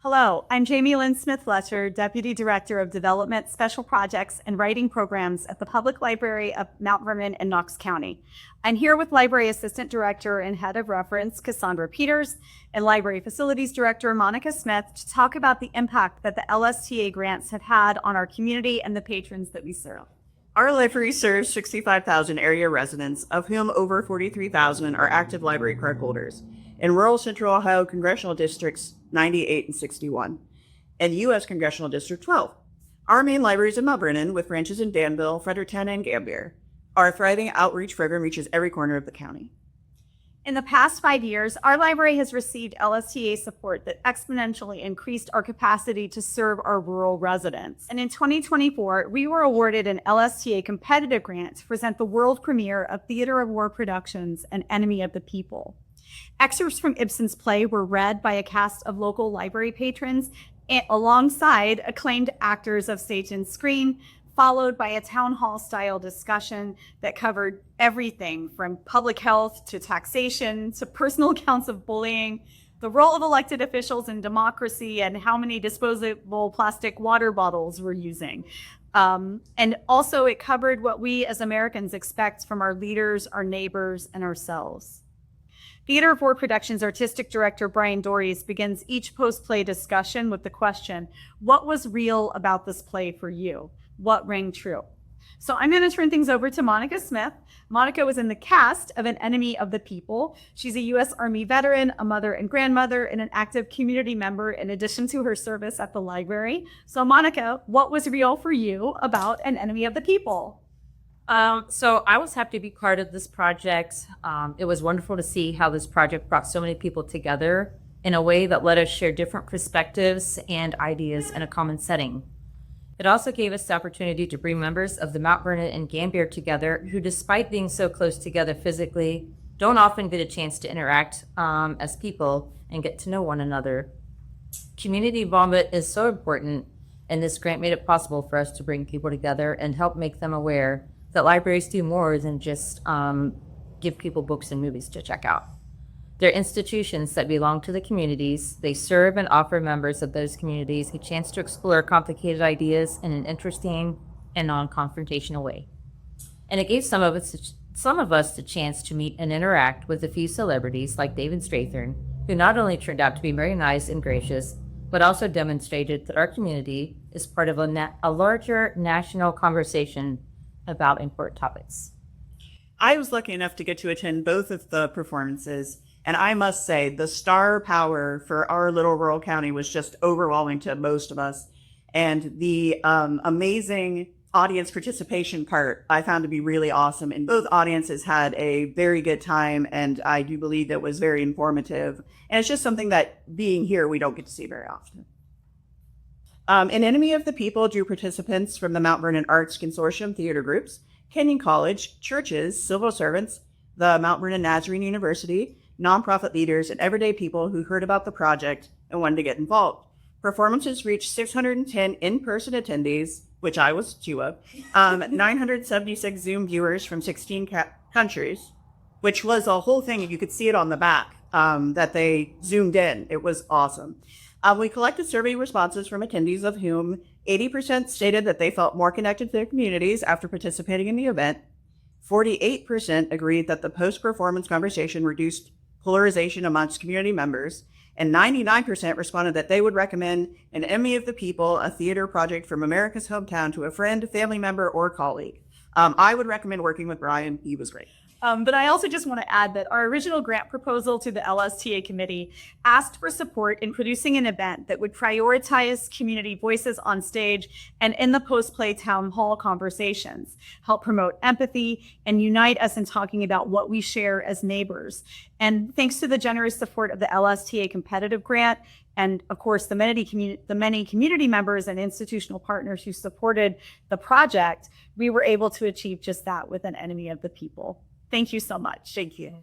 Hello, I'm Jamie Lynn Smith-Fletcher, Deputy Director of Development, Special Projects, and Writing Programs at the Public Library of Mount Vernon and Knox County. I'm here with Library Assistant Director and Head of Reference, Casandra Peters, and Library Facilities Director, Monica Smith, to talk about the impact that the LSTA grants have had on our community and the patrons that we serve. Our library serves 65,000 area residents, of whom over 43,000 are active library card holders, in rural Central Ohio Congressional Districts 98 and 61, and U.S. Congressional District 12. Our main libraries in Mount Vernon, with branches in Danville, Fredericktown, and Gambier. Our thriving outreach program reaches every corner of the county. In the past 5 years, our library has received LSTA support that exponentially increased our capacity to serve our rural residents. And in 2024, we were awarded an LSTA Competitive Grant to present the world premiere of Theater of War Productions, An Enemy of the People. Excerpts from Ibsen's play were read by a cast of local library patrons alongside acclaimed actors of stage and screen, followed by a town hall style discussion that covered everything from public health to taxation to personal accounts of bullying, the role of elected officials in democracy, and how many disposable plastic water bottles we're using. And also it covered what we as Americans expect from our leaders, our neighbors, and ourselves. Theater of War Productions Artistic Director Brian Dories begins each post-play discussion with the question, what was real about this play for you? What rang true? So I'm going to turn things over to Monica Smith. Monica was in the cast of An Enemy of the People. She's a U.S. Army veteran, a mother and grandmother, and an active community member in addition to her service at the library. So Monica, what was real for you about An Enemy of the People? So I was happy to be part of this project. It was wonderful to see how this project brought so many people together in a way that let us share different perspectives and ideas in a common setting. It also gave us the opportunity to bring members of the Mount Vernon and Gambier together who, despite being so close together physically, don't often get a chance to interact as people and get to know one another. Community involvement is so important, and this grant made it possible for us to bring people together and help make them aware that libraries do more than just give people books and movies to check out. They're institutions that belong to the communities. They serve and offer members of those communities a chance to explore complicated ideas in an interesting and non-confrontational way. And it gave some of us the chance to meet and interact with a few celebrities like David Strathern, who not only turned out to be very nice and gracious, but also demonstrated that our community is part of a larger national conversation about important topics. I was lucky enough to get to attend both of the performances, and I must say the star power for our little rural county was just overwhelming to most of us. And the amazing audience participation part I found to be really awesome. And both audiences had a very good time, and I do believe it was very informative. And it's just something that being here, we don't get to see very often. An Enemy of the People drew participants from the Mount Vernon Arts Consortium theater groups, Kenyon College, churches, civil servants, the Mount Vernon Nazarene University, nonprofit leaders, and everyday people who heard about the project and wanted to get involved. Performances reached 610 in-person attendees, which I was two of, 976 Zoom viewers from 16 countries, which was a whole thing. You could see it on the back that they zoomed in. It was awesome. We collected survey responses from attendees, of whom 80% stated that they felt more connected to their communities after participating in the event. 48% agreed that the post-performance conversation reduced polarization amongst community members, and 99% responded that they would recommend An Enemy of the People, a theater project from America's hometown, to a friend, family member, or colleague. I would recommend working with Brian. He was great. But I also just want to add that our original grant proposal to the LSTA committee asked for support in producing an event that would prioritize community voices on stage and in the post-play town hall conversations, help promote empathy, and unite us in talking about what we share as neighbors. And thanks to the generous support of the LSTA Competitive Grant, and of course, the many community members and institutional partners who supported the project, we were able to achieve just that with An Enemy of the People. Thank you so much. Thank you.